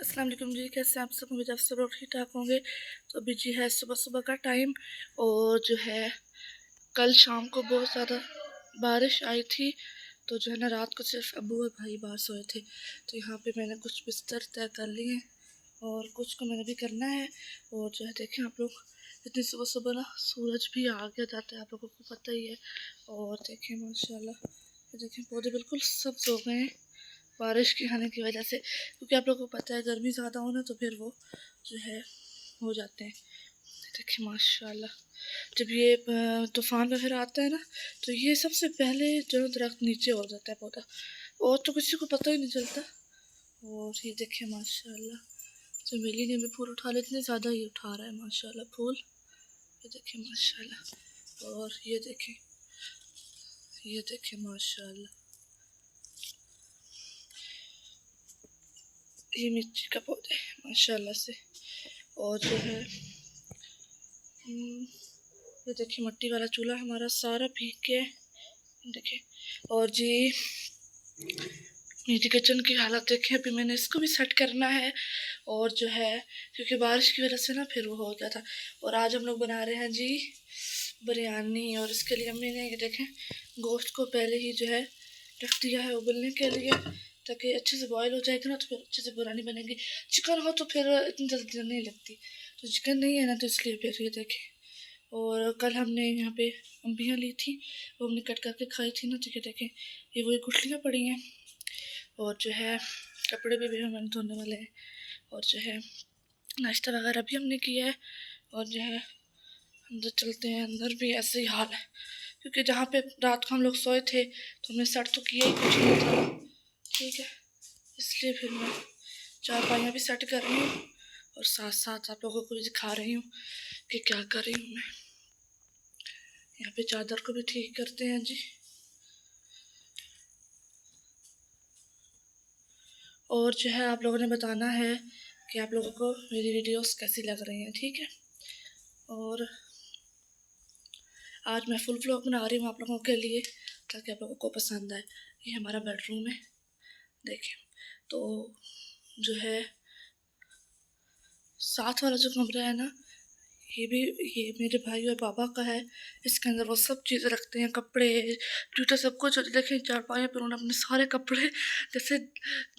अस्सलाम वालेकुम जी, कैसे आप सब? उम्मीद आप सब लोग ठीक ठाक होंगे। तो अभी जी है सुबह सुबह का टाइम, और जो है कल शाम को बहुत ज़्यादा बारिश आई थी। तो जो है ना, रात को सिर्फ अब्बू और भाई बाहर सोए थे। तो यहाँ पे मैंने कुछ बिस्तर तय कर लिए हैं और कुछ को मैंने भी करना है। और जो है देखें आप लोग, इतनी सुबह सुबह ना सूरज भी आ गया जाता है, आप लोगों को पता ही है। और देखें माशाल्लाह, ये देखें पौधे बिल्कुल सब्ज हो गए हैं बारिश के आने की वजह से, क्योंकि आप लोगों को पता है गर्मी ज़्यादा हो ना तो फिर वो जो है हो जाते हैं। देखिए माशाल्लाह, जब ये तूफ़ान वगैरह आता है ना, तो ये सबसे पहले जो दरख्त नीचे हो जाता है पौधा, और तो किसी को पता ही नहीं चलता। और ये देखिए माशाल्लाह, चमेली ने भी फूल उठा लिया, इतने ज़्यादा ही उठा रहा है माशाल्लाह फूल। ये देखिए माशाल्लाह, और ये देखिए माशाल्लाह, ये मिर्ची का पौधा है माशाल्लाह से। और जो है ये देखिए मट्टी वाला चूल्हा हमारा सारा भीग गया है, देखिए। और जी मेरी किचन की हालत देखें, अभी मैंने इसको भी सेट करना है। और जो है क्योंकि बारिश की वजह से ना फिर वो हो गया था। और आज हम लोग बना रहे हैं जी बिरयानी, और इसके लिए अम्मी ने ये देखें गोश्त को पहले ही जो है रख दिया है उबलने के लिए, ताकि अच्छे से बॉयल हो जाएगा ना तो फिर अच्छे से बिरयानी बनेगी। चिकन हो तो फिर इतनी जल्दी नहीं लगती, तो चिकन नहीं है ना, तो इसलिए फिर ये देखें। और कल हमने यहाँ पे अम्बियाँ ली थी, वो हमने कट करके खाई थी ना, तो ये देखें ये वही गुठलियाँ पड़ी हैं। और जो है कपड़े भी मैंने धोने वाले हैं। और जो है नाश्ता वगैरह भी हमने किया है। और जो है अंदर चलते हैं, अंदर भी ऐसे ही हाल है, क्योंकि जहाँ पे रात को हम लोग सोए थे तो हमने सेट तो किया ही कुछ नहीं था, ठीक है। इसलिए फिर मैं चारपाइयाँ भी सेट कर रही हूँ और साथ साथ आप लोगों को भी दिखा रही हूँ कि क्या कर रही हूँ मैं। यहाँ पे चादर को भी ठीक करते हैं जी। और जो है आप लोगों ने बताना है कि आप लोगों को मेरी वीडियोस कैसी लग रही हैं, ठीक है। और आज मैं फुल व्लॉग बना रही हूँ आप लोगों के लिए, ताकि आप लोगों को पसंद आए। ये हमारा बेडरूम है, देखें। तो जो है साथ वाला जो कमरा है ना, ये मेरे भाई और पापा का है। इसके अंदर वो सब चीज़ें रखते हैं, कपड़े जूते सब कुछ। देखें चारपाई पर उन्होंने अपने सारे कपड़े, जैसे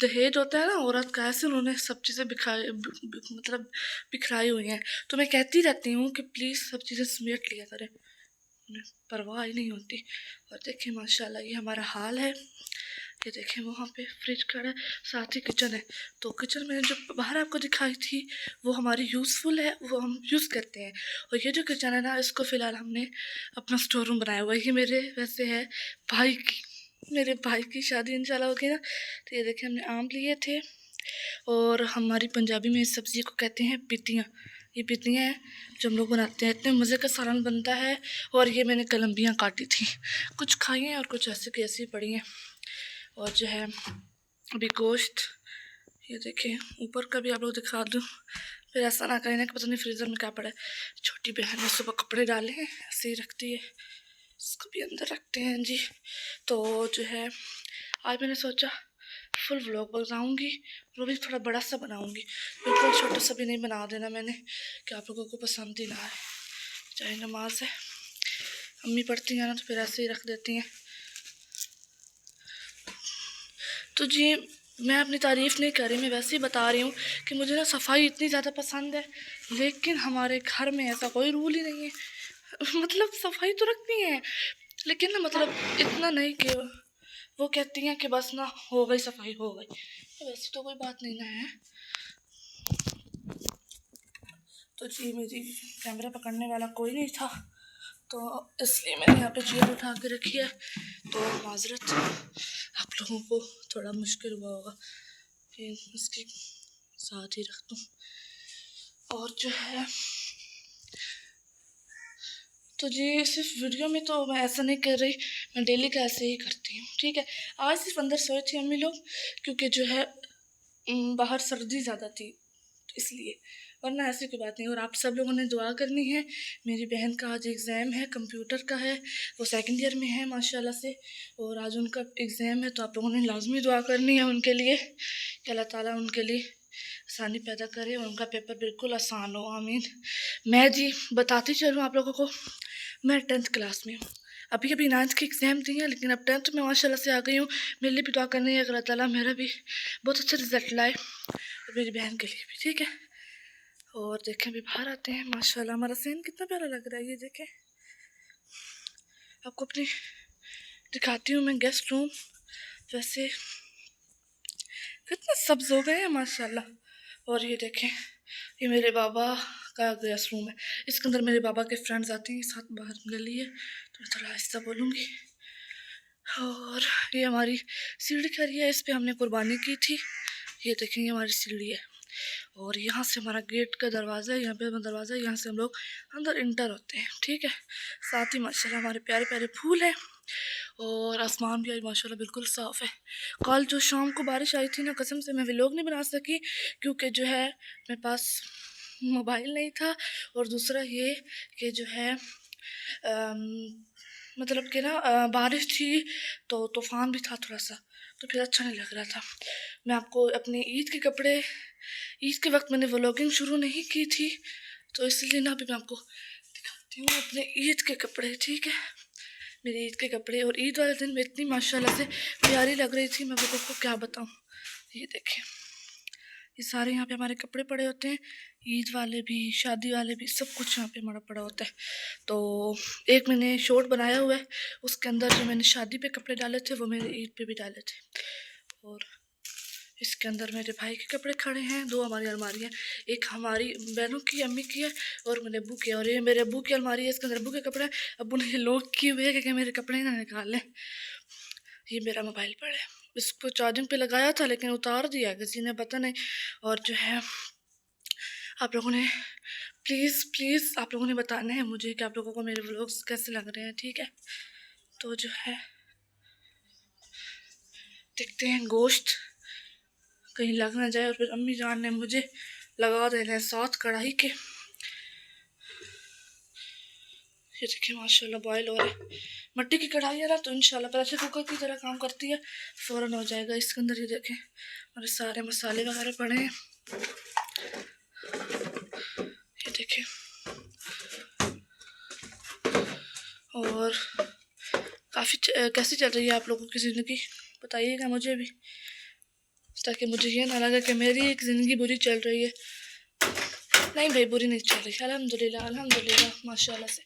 दहेज होता है ना औरत का, ऐसे उन्होंने सब चीज़ें मतलब बिखराई हुई हैं। तो मैं कहती रहती हूँ कि प्लीज़ सब चीज़ें समेट लिया करें, उन्हें परवाह ही नहीं होती। और देखिए माशाल्लाह ये हमारा हाल है। ये देखें वहाँ पे फ्रिज खड़ा है, साथ ही किचन है। तो किचन में जो बाहर आपको दिखाई थी वो हमारी यूज़फुल है, वो हम यूज़ करते हैं। और ये जो किचन है ना, इसको फ़िलहाल हमने अपना स्टोर रूम बनाया हुआ है। ये मेरे वैसे है मेरे भाई की शादी इंशाल्लाह होगी ना, तो ये देखें हमने आम लिए थे। और हमारी पंजाबी में इस सब्ज़ी को कहते हैं पितियाँ। ये पितियाँ हैं जो हम लोग बनाते हैं, इतने मज़े का सालन बनता है। और ये मैंने कलम्बियाँ काटी थी, कुछ खाई हैं और कुछ ऐसे की ऐसी पड़ी हैं। और जो है अभी गोश्त, ये देखें ऊपर का भी आप लोग दिखा दूँ, फिर ऐसा ना करें ना कि पता नहीं फ्रीज़र में क्या पड़ा है। छोटी बहन ने सुबह कपड़े डाले हैं, ऐसे ही रखती है, इसको भी अंदर रखते हैं जी। तो जो है आज मैंने सोचा फुल व्लॉग बनाऊँगी, वो भी थोड़ा बड़ा सा बनाऊँगी, बिल्कुल छोटा सा भी नहीं बना देना मैंने, कि आप लोगों को पसंद ही ना आए। चाहे नमाज है, अम्मी पढ़ती हैं ना तो फिर ऐसे ही रख देती हैं। तो जी मैं अपनी तारीफ़ नहीं कर रही, मैं वैसे ही बता रही हूँ कि मुझे ना सफाई इतनी ज़्यादा पसंद है, लेकिन हमारे घर में ऐसा कोई रूल ही नहीं है। मतलब सफाई तो रखती हैं, लेकिन ना मतलब इतना नहीं कि वो कहती हैं कि बस ना हो गई सफाई हो गई, तो वैसे तो कोई बात नहीं ना है। तो जी मेरी कैमरा पकड़ने वाला कोई नहीं था, तो इसलिए मैंने यहाँ पे चेयर उठा के रखी है। तो माजरत, आप लोगों को थोड़ा मुश्किल हुआ होगा कि इसके साथ ही रख दूँ। और जो है तो जी सिर्फ वीडियो में तो मैं ऐसा नहीं कर रही, मैं डेली का ऐसे ही करती हूँ, ठीक है। आज सिर्फ अंदर सोए थे अम्मी लोग, क्योंकि जो है बाहर सर्दी ज़्यादा थी इसलिए, वरना ऐसी कोई बात नहीं। और आप सब लोगों ने दुआ करनी है। मेरी बहन का आज एग्ज़ाम है, कंप्यूटर का है, वो सेकंड ईयर में है माशाल्लाह से, और आज उनका एग्ज़ाम है। तो आप लोगों ने लाजमी दुआ करनी है उनके लिए कि अल्लाह ताला उनके लिए आसानी पैदा करे और उनका पेपर बिल्कुल आसान हो, आमीन। मैं जी बताती चलूँ आप लोगों को, मैं 10th क्लास में हूँ। अभी अभी 9th की एग्ज़ाम दी है, लेकिन अब 10th में माशाल्लाह से आ गई हूँ। मेरे लिए भी दुआ करनी है, अल्लाह ताला मेरा भी बहुत अच्छा रिजल्ट लाए और मेरी बहन के लिए भी, ठीक है। और देखें अभी बाहर आते हैं, माशाल्लाह हमारा सीन कितना प्यारा लग रहा है। ये देखें, आपको अपनी दिखाती हूँ मैं गेस्ट रूम। वैसे कितने सब्ज हो गए हैं माशाल्लाह। और ये देखें, ये मेरे बाबा का गेस्ट रूम है। इसके अंदर मेरे बाबा के फ्रेंड्स आते हैं, साथ बाहर गली है, तो मैं थोड़ा आहिस्ता बोलूँगी। और ये हमारी सीढ़ी खड़ी है, इस पे हमने कुर्बानी की थी। ये देखें, ये हमारी सीढ़ी है और यहाँ से हमारा गेट का दरवाज़ा है, यहाँ पे दरवाज़ा है, यहाँ से हम लोग अंदर इंटर होते हैं, ठीक है। साथ ही माशाल्लाह हमारे प्यारे प्यारे फूल हैं और आसमान भी आज माशाल्लाह बिल्कुल साफ़ है। कल जो शाम को बारिश आई थी ना, कसम से मैं व्लॉग नहीं बना सकी, क्योंकि जो है मेरे पास मोबाइल नहीं था। और दूसरा ये कि जो है मतलब कि ना बारिश थी तो तूफ़ान भी था थोड़ा सा, तो फिर अच्छा नहीं लग रहा था। मैं आपको अपने ईद के कपड़े, ईद के वक्त मैंने व्लॉगिंग शुरू नहीं की थी, तो इसलिए ना अभी मैं आपको दिखाती हूँ अपने ईद के कपड़े, ठीक है। मेरे ईद के कपड़े, और ईद वाले दिन में इतनी माशाल्लाह से प्यारी लग रही थी, मैं वो आपको क्या बताऊँ। ये देखें, ये सारे यहाँ पे हमारे कपड़े पड़े होते हैं, ईद वाले भी, शादी वाले भी, सब कुछ यहाँ पे हमारा पड़ा होता है। तो एक मैंने शॉर्ट बनाया हुआ है, उसके अंदर जो मैंने शादी पे कपड़े डाले थे वो मैंने ईद पे भी डाले थे। और इसके अंदर मेरे भाई के कपड़े खड़े हैं, दो हमारी अलमारी है, एक हमारी बहनों की, अम्मी की है, और मेरे अब्बू की है। और ये मेरे अब्बू की अलमारी है, इसके अंदर अब्बू के कपड़े हैं। अब्बू ने लॉक किए हुए हैं कि मेरे कपड़े ना निकाल लें। ये मेरा मोबाइल पड़ा है, इसको चार्जिंग पे लगाया था लेकिन उतार दिया किसी ने, पता नहीं। और जो है आप लोगों ने प्लीज़ प्लीज़ आप लोगों ने बताना है मुझे कि आप लोगों को मेरे व्लॉग्स कैसे लग रहे हैं, ठीक है। तो जो है देखते हैं, गोश्त कहीं लग ना जाए और फिर अम्मी जान ने मुझे लगा देना है 7 कढ़ाई के। ये देखिए माशाल्लाह बॉयल हो रहा है, मट्टी की कढ़ाई है ना, तो इंशाल्लाह प्रेशर कुकर की तरह काम करती है, फ़ौरन हो जाएगा। इसके अंदर ये देखें हमारे सारे मसाले वगैरह पड़े हैं, ये देखें। और काफ़ी कैसी चल रही है आप लोगों की ज़िंदगी, बताइएगा मुझे भी, ताकि मुझे ये ना लगे कि मेरी एक ज़िंदगी बुरी चल रही है। नहीं भाई, बुरी नहीं चल रही, अल्हम्दुलिल्लाह अल्हम्दुलिल्लाह माशाल्लाह से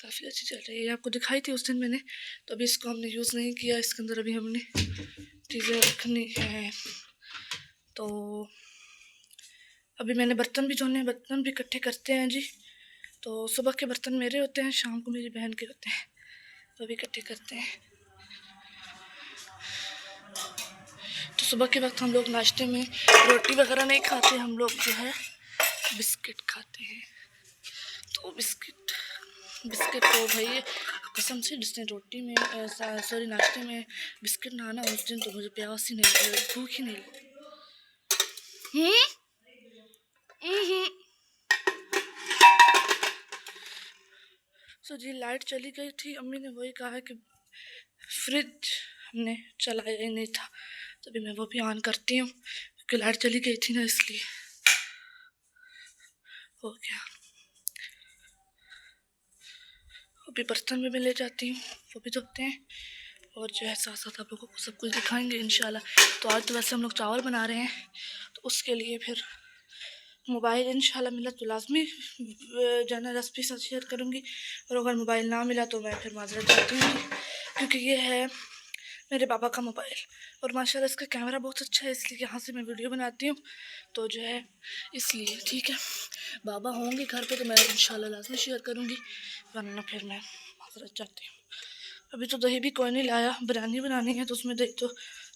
काफ़ी अच्छी चल रही है। आपको दिखाई थी उस दिन मैंने, तो अभी इसको हमने यूज़ नहीं किया, इसके अंदर अभी हमने चीज़ें रखनी है। तो अभी मैंने बर्तन भी धोने हैं, बर्तन भी इकट्ठे करते हैं जी। तो सुबह के बर्तन मेरे होते हैं, शाम को मेरी बहन के होते हैं, तो अभी इकट्ठे करते हैं। तो सुबह के वक्त हम लोग नाश्ते में रोटी वगैरह नहीं खाते, हम लोग जो है बिस्किट खाते हैं। तो बिस्किट तो भाई कसम से जिसने रोटी में सॉरी नाश्ते में बिस्किट ना आना, उस दिन तो मुझे प्यास ही नहीं, भूख ही नहीं लगती। सो जी लाइट चली गई थी, अम्मी ने वही कहा है कि फ्रिज हमने चलाया ही नहीं था, तो अभी मैं वो भी ऑन करती हूँ क्योंकि लाइट चली गई थी ना, इसलिए हो गया। अभी बर्तन भी मैं ले जाती हूँ, वो भी धोते हैं, और जो है साथ साथ आप लोगों को सब कुछ दिखाएंगे इंशाल्लाह। तो आज तो वैसे हम लोग चावल बना रहे हैं, तो उसके लिए फिर मोबाइल इंशाल्लाह मिला तो लाजमी जो है रेसिपी साथ शेयर करूँगी, और अगर मोबाइल ना मिला तो मैं फिर माजरत चाहती हूँ, क्योंकि ये है मेरे पापा का मोबाइल और माशाल्लाह इसका कैमरा बहुत अच्छा है, इसलिए यहाँ से मैं वीडियो बनाती हूँ, तो जो है इसलिए ठीक है। बाबा होंगे घर पे तो मैं इंशाल्लाह लाजमी शेयर करूँगी, वरना फिर मैं माजरत चाहती हूँ। अभी तो दही भी कोई नहीं लाया, बिरयानी बनानी है तो उसमें दही तो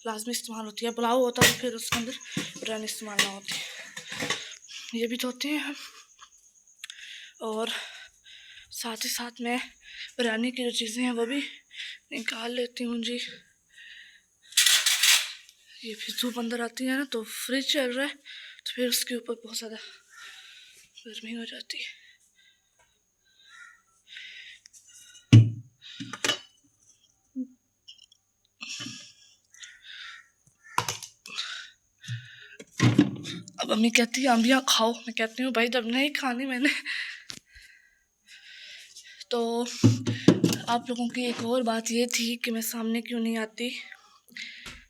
लाजमी इस्तेमाल होती है, पुलाव होता है फिर उसके अंदर बिरयानी इस्तेमाल ना होती है। ये भी धोते हैं हम, और साथ ही साथ मैं बिरयानी की जो चीज़ें हैं वो भी निकाल लेती हूँ जी। ये फिर धूप अंदर आती है ना, तो फ्रिज चल रहा है तो फिर उसके ऊपर बहुत ज़्यादा गर्मी हो जाती है। अब अम्मी कहती है अम्बियाँ खाओ, मैं कहती हूँ भाई जब नहीं खानी मैंने। तो आप लोगों की एक और बात ये थी कि मैं सामने क्यों नहीं आती।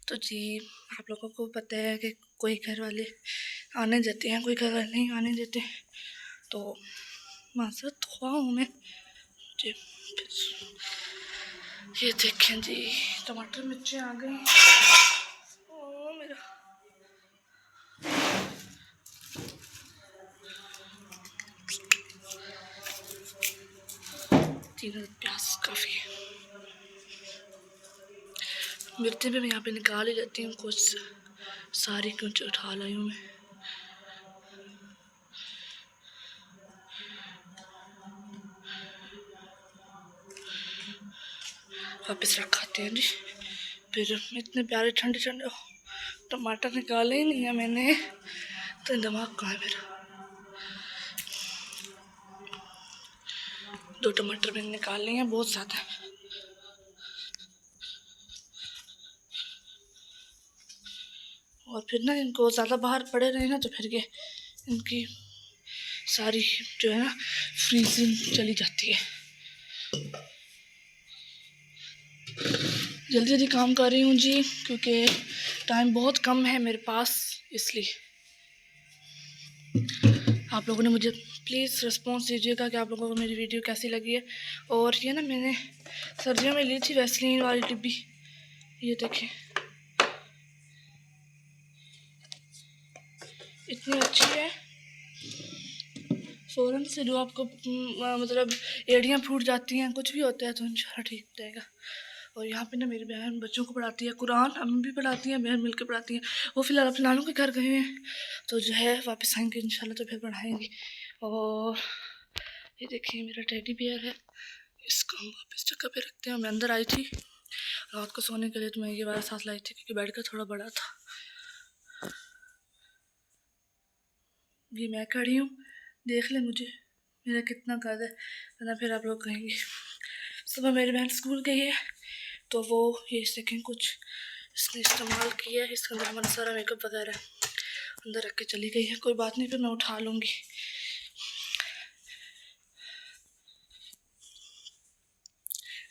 तो जी आप लोगों को पता है कि कोई घर वाले आने देते हैं, कोई घर वाले नहीं आने देते, तो माजरत हुआ हूँ मैं जी। ये देखें जी टमाटर मिर्चें आ गई। ओ मेरा तीनों प्याज काफ़ी है। मिर्चें भी मैं यहाँ पे निकाल ही लेती हूँ, कुछ सारी कुछ उठा लाई हूँ मैं। वापस रखाते हैं जी। फिर इतने प्यारे ठंडे ठंडे टमाटर निकाले ही नहीं है मैंने, तो दिमाग कहाँ है मेरा। 2 टमाटर मैंने निकाल लिए हैं, बहुत ज़्यादा है। और फिर ना इनको ज़्यादा बाहर पड़े रहे ना तो फिर ये इनकी सारी जो है ना फ्रीजिंग चली जाती है। जल्दी जल्दी काम कर रही हूँ जी, क्योंकि टाइम बहुत कम है मेरे पास, इसलिए आप लोगों ने मुझे प्लीज़ रिस्पॉन्स दीजिएगा कि आप लोगों को मेरी वीडियो कैसी लगी है। और ये ना मैंने सर्दियों में ली थी वैसलीन वाली डिब्बी, ये देखें इतनी अच्छी है। फ़ौरन से जो आपको मतलब एड़ियाँ फूट जाती हैं, कुछ भी होता है तो इंशाल्लाह ठीक हो जाएगा। और यहाँ पे ना मेरी बहन बच्चों को पढ़ाती है कुरान, अम्मी भी पढ़ाती हैं, बहन मिलकर पढ़ाती हैं। वो फ़िलहाल अपने नानू के घर गए हैं, तो जो है वापस आएंगे इंशाल्लाह तो फिर पढ़ाएंगे। और ये देखिए मेरा टेडी बियर है, इसको हम वापस जगह पे रखते हैं। मैं अंदर आई थी रात को सोने के लिए, तो मैं ये वाला साथ लाई थी क्योंकि बेड का थोड़ा बड़ा था। ये मैं खड़ी हूँ, देख ले मुझे मेरा कितना कद है, वरना फिर आप लोग कहेंगे। सुबह मेरी बहन स्कूल गई है, तो वो ये सेकेंड कुछ इसने इस्तेमाल किया है, इसके अंदर हमारा सारा मेकअप वगैरह अंदर रख के चली गई है। कोई बात नहीं, फिर मैं उठा लूँगी।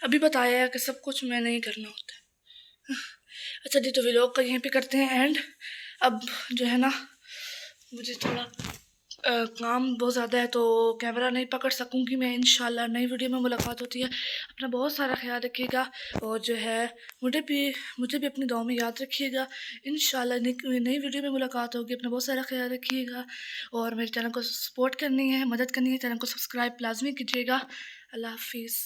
अभी बताया है कि सब कुछ मैं नहीं करना होता है। अच्छा जी, तो व्लॉग का यहीं पे करते हैं एंड। अब जो है ना मुझे थोड़ा काम बहुत ज़्यादा है, तो कैमरा नहीं पकड़ सकूँगी मैं। इंशाल्लाह नई वीडियो में मुलाकात होती है। अपना बहुत सारा ख्याल रखिएगा, और जो है मुझे भी अपनी दुआ में याद रखिएगा। इंशाल्लाह नई वीडियो में मुलाकात होगी। अपना बहुत सारा ख्याल रखिएगा, और मेरे चैनल को सपोर्ट करनी है, मदद करनी है, चैनल को सब्सक्राइब लाजमी कीजिएगा। अल्लाह हाफिज़।